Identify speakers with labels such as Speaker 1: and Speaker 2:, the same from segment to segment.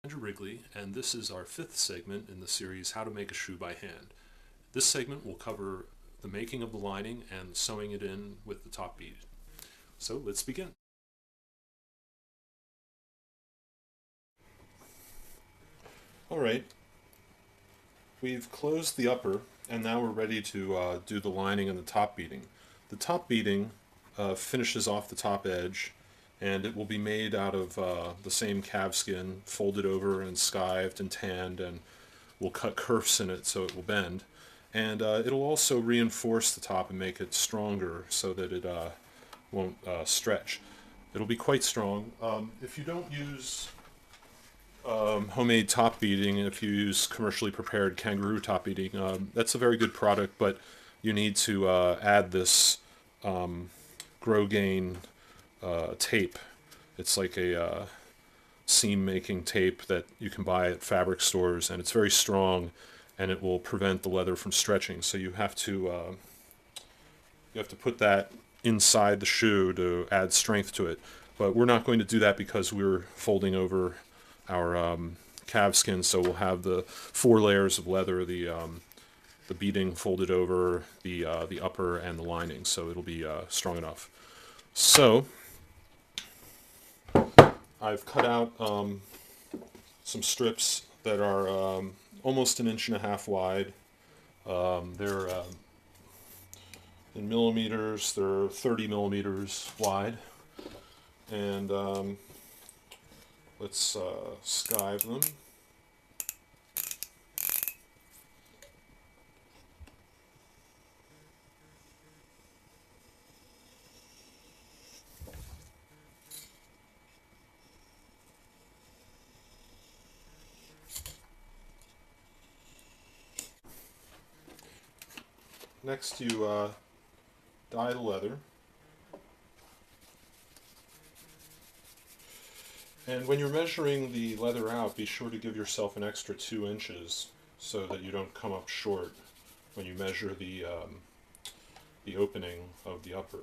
Speaker 1: Andrew Wrigley, and this is our fifth segment in the series How to Make a Shoe by Hand. This segment will cover the making of the lining and sewing it in with the top bead. So let's begin. Alright, we've closed the upper and now we're ready to do the lining and the top beading. The top beading finishes off the top edge, and it will be made out of the same calfskin, folded over and skived and tanned, and we'll cut kerfs in it so it will bend. And it'll also reinforce the top and make it stronger so that it won't stretch. It'll be quite strong. If you don't use homemade top beading, if you use commercially prepared kangaroo top beading, that's a very good product, but you need to add this Grosgain tape. It's like a seam making tape that you can buy at fabric stores, and it's very strong and it will prevent the leather from stretching. So you have to put that inside the shoe to add strength to it. But we're not going to do that because we're folding over our calfskin, so we'll have the 4 layers of leather, the beading folded over, the upper and the lining, so it'll be strong enough. So I've cut out some strips that are almost 1.5 inches wide. They're in millimeters, they're 30 millimeters wide, and let's skive them. Next, you dye the leather. And when you're measuring the leather out, be sure to give yourself an extra 2 inches so that you don't come up short when you measure the opening of the upper.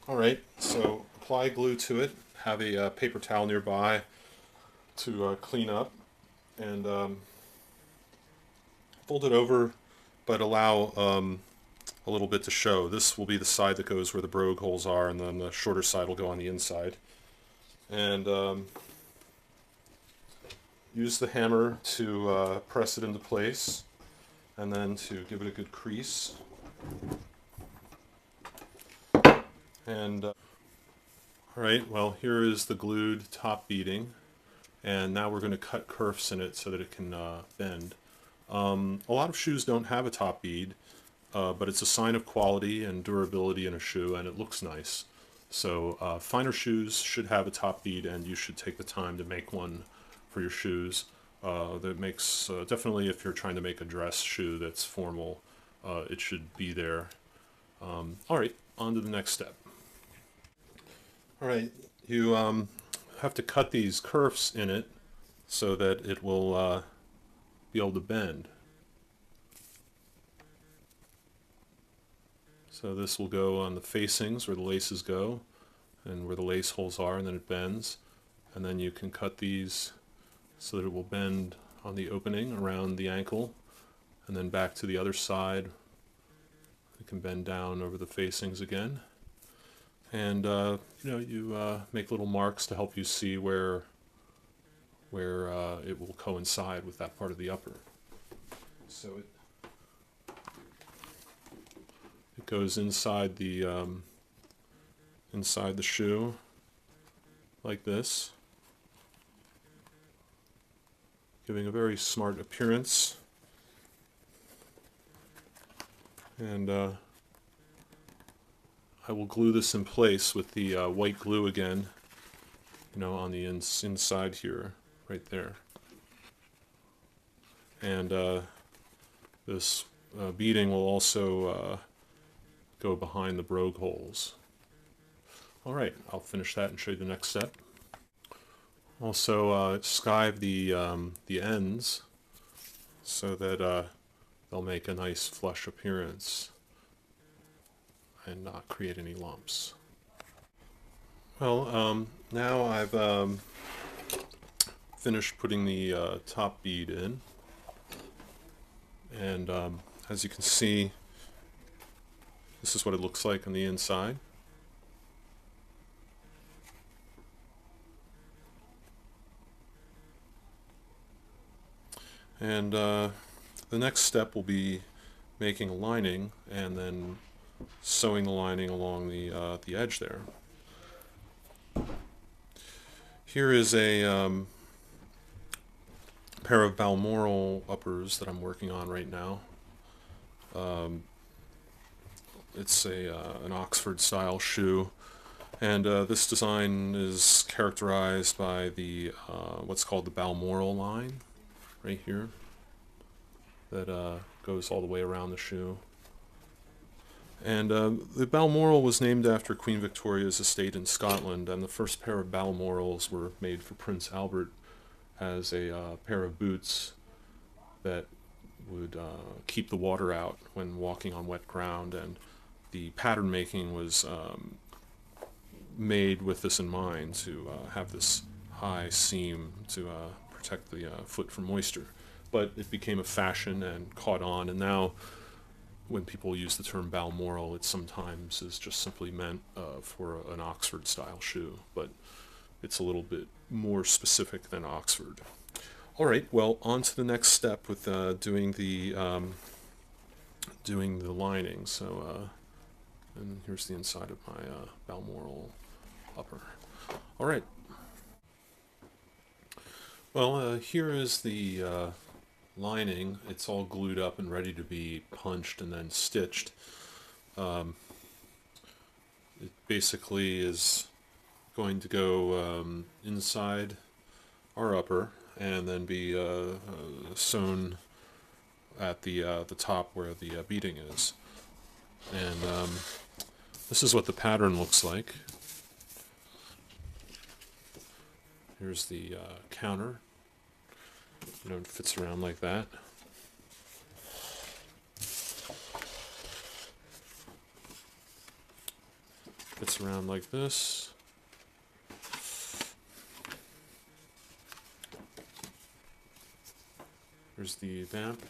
Speaker 1: Alright, so apply glue to it. Have a paper towel nearby to clean up, and fold it over, but allow a little bit to show. This will be the side that goes where the brogue holes are, and then the shorter side will go on the inside. And use the hammer to press it into place, and then to give it a good crease. And alright, well, here is the glued top beading, and now we're going to cut kerfs in it so that it can bend. A lot of shoes don't have a top bead, but it's a sign of quality and durability in a shoe, and it looks nice. So finer shoes should have a top bead, and you should take the time to make one for your shoes. That makes, definitely if you're trying to make a dress shoe that's formal, it should be there. Alright, on to the next step. Alright, you have to cut these kerfs in it so that it will be able to bend. So this will go on the facings where the laces go and where the lace holes are, and then it bends. And then you can cut these so that it will bend on the opening around the ankle, and then back to the other side. You can bend down over the facings again. And you make little marks to help you see where it will coincide with that part of the upper. So it goes inside the shoe like this, giving a very smart appearance. And I will glue this in place with the white glue again, on the inside here, right there. And this beading will also go behind the brogue holes. Alright, I'll finish that and show you the next step. Also skive the ends so that they'll make a nice flush appearance and not create any lumps. Well, now I've finished putting the top bead in, and as you can see, this is what it looks like on the inside. And the next step will be making a lining and then sewing the lining along the edge there. Here is a pair of Balmoral uppers that I'm working on right now. It's an Oxford style shoe, and this design is characterized by the what's called the Balmoral line right here that goes all the way around the shoe. And the Balmoral was named after Queen Victoria's estate in Scotland, and the first pair of Balmorals were made for Prince Albert as a pair of boots that would keep the water out when walking on wet ground, and the pattern making was made with this in mind, to have this high seam to protect the foot from moisture. But it became a fashion and caught on, and now when people use the term Balmoral, it sometimes is just simply meant for an Oxford style shoe, but it's a little bit more specific than Oxford. All right, well, on to the next step with doing the lining. So, and here's the inside of my Balmoral upper. All right. Well, here is the lining. It's all glued up and ready to be punched and then stitched. It basically is going to go inside our upper and then be sewn at the top where the beading is. And this is what the pattern looks like. Here's the counter. It fits around like that. Fits around like this. Here's the vamp.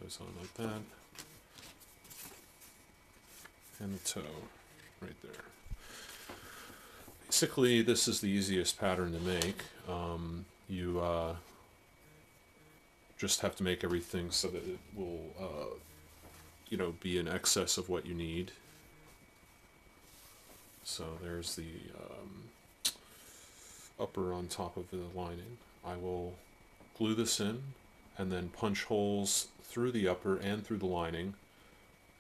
Speaker 1: Goes on like that. And the toe right there. Basically, this is the easiest pattern to make. You just have to make everything so that it will, be in excess of what you need. So there's the upper on top of the lining. I will glue this in and then punch holes through the upper and through the lining,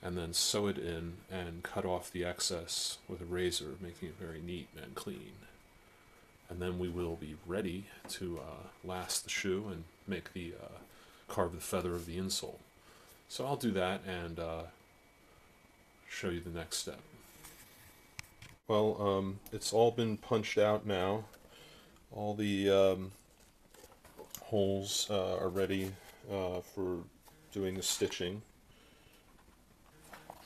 Speaker 1: and then sew it in and cut off the excess with a razor, making it very neat and clean. And then we will be ready to last the shoe and make carve the feather of the insole. So I'll do that and show you the next step. Well, it's all been punched out now. All the holes are ready for doing the stitching.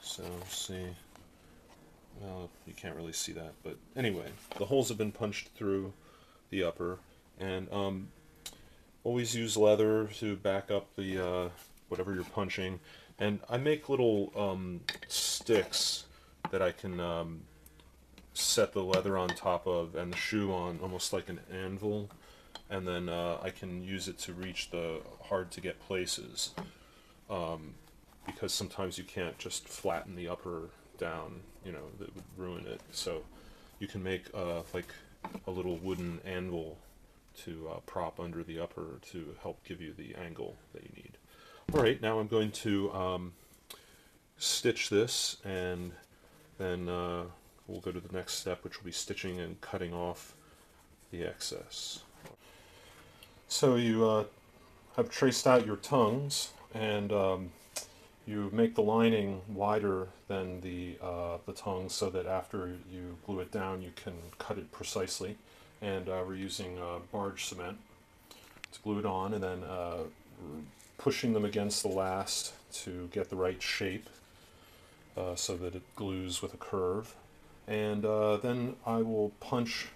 Speaker 1: So, see, well, you can't really see that, but anyway, the holes have been punched through the upper, and always use leather to back up the whatever you're punching. And I make little sticks that I can set the leather on top of and the shoe on, almost like an anvil, and then I can use it to reach the hard to get places. Because sometimes you can't just flatten the upper down, that would ruin it. So you can make like a little wooden anvil to prop under the upper to help give you the angle that you need. All right, now I'm going to stitch this, and then we'll go to the next step, which will be stitching and cutting off the excess. So you have traced out your tongues, and you make the lining wider than the tongue, so that after you glue it down you can cut it precisely. And we're using barge cement to glue it on, and then pushing them against the last to get the right shape so that it glues with a curve. and then I will punch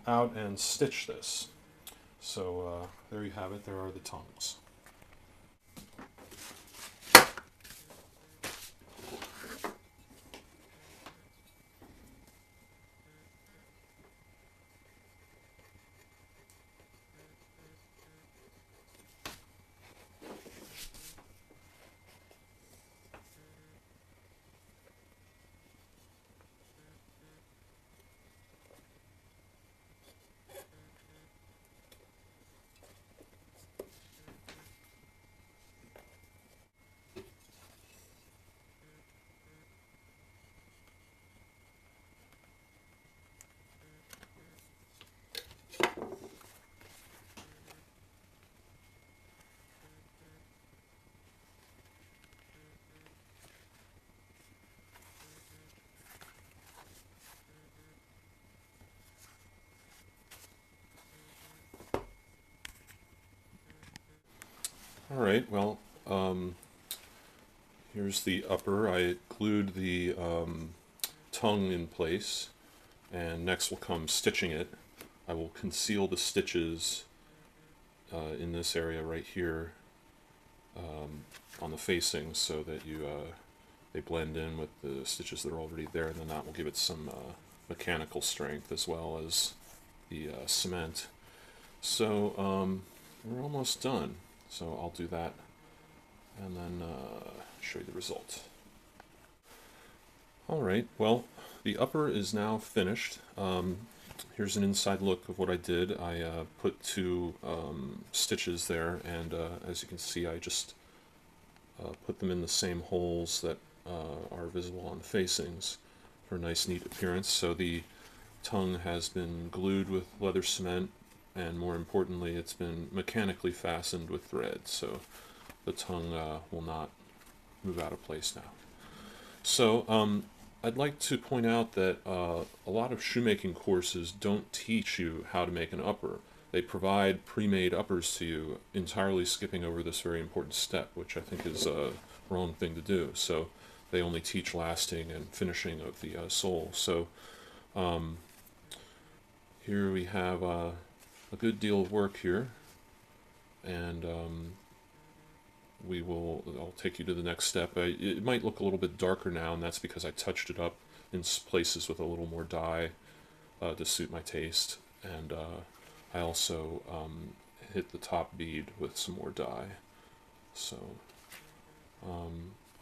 Speaker 1: out and stitch this. So there you have it, there are the tongues. Alright, well, here's the upper. I glued the tongue in place, and next will come stitching it. I will conceal the stitches in this area right here on the facings so that they blend in with the stitches that are already there, and then that will give it some mechanical strength as well as the cement. So we're almost done. So I'll do that and then show you the result. Alright, well, the upper is now finished. Here's an inside look of what I did. I put two stitches there, and as you can see, I just put them in the same holes that are visible on the facings for a nice neat appearance. So the tongue has been glued with leather cement, and more importantly, it's been mechanically fastened with thread, so the tongue will not move out of place now. So I'd like to point out that a lot of shoemaking courses don't teach you how to make an upper. They provide pre-made uppers to you, entirely skipping over this very important step, which I think is a wrong thing to do. So they only teach lasting and finishing of the sole. So here we have a good deal of work here, and I'll take you to the next step. It might look a little bit darker now, and that's because I touched it up in places with a little more dye to suit my taste, and I also hit the top bead with some more dye. So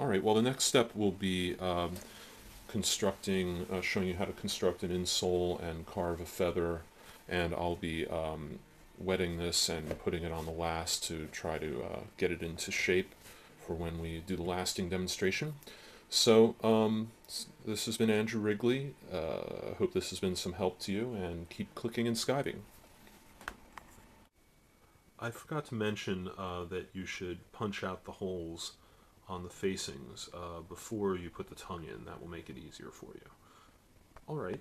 Speaker 1: alright, well, the next step will be showing you how to construct an insole and carve a feather, and I'll be wetting this and putting it on the last to try to get it into shape for when we do the lasting demonstration. So this has been Andrew Wrigley. I hope this has been some help to you, and keep clicking and skiving. I forgot to mention that you should punch out the holes on the facings before you put the tongue in. That will make it easier for you. Alright.